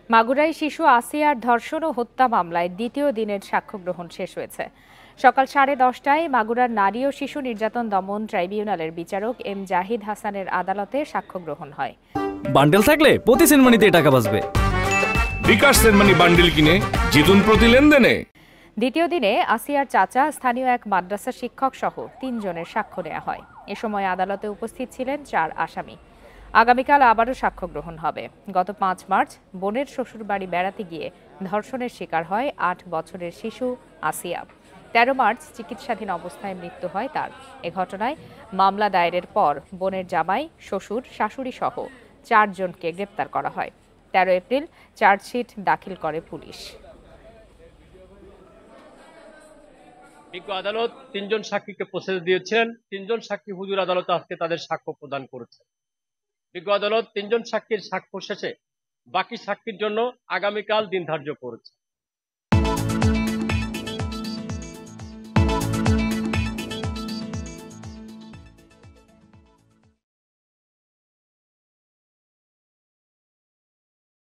মাগুরায় শিশু আসিয়ার ধর্ষণ ও হত্যা মামলায় দ্বিতীয় দিনের সাক্ষ্য গ্রহণ শেষ হয়েছে। সকাল 10:30টায় মাগুরার নারী ও শিশু নির্যাতন দমন ট্রাইব্যুনালের বিচারক এম জাহিদ হাসানের আদালতে সাক্ষ্য গ্রহণ হয়। বান্ডেল থাকলে প্রতি সেনমানিতে টাকা বাঁচবে। বিকাশ সেনমানি বান্ডেল কিনে জিতুন প্রতি লেনদেনে। দ্বিতীয় দিনে আসিয়ার চাচা, স্থানীয় এক মাদ্রাসা শিক্ষক সহ 3 জনের সাক্ষ্য নেওয়া হয়। এ সময় আদালতে উপস্থিত ছিলেন 4 আসামি। আগামীকাল আবারও সাক্ষ্য গ্রহণ হবে। গত 5 মার্চ বোনের শ্বশুরবাড়ি বেড়াতে গিয়ে ধর্ষণের শিকার হয় 8 বছরের শিশু আসিয়া। 13 মার্চ চিকিৎসাধীন অবস্থায় মৃত্যু হয় তার। এ ঘটনায় মামলা দায়েরের পর বোনের জামাই, শ্বশুর, শাশুড়ি সহ 4 জনকে গ্রেপ্তার করা হয়। 13 এপ্রিল চার্জশিট দাখিল করে পুলিশ। বিজ্ঞ আদালত 3 জন সাক্ষীকে প্রসেস দিয়েছেন। 3 জন সাক্ষী হুজুর আদালতে আজকে তাদের সাক্ষ্য প্রদান করেছে। বিজ্ঞ আদালত 3 জন সাক্ষীর সাক্ষ্য শেষে বাকি সাক্ষীর জন্য আগামীকাল দিন ধার্য করেছে।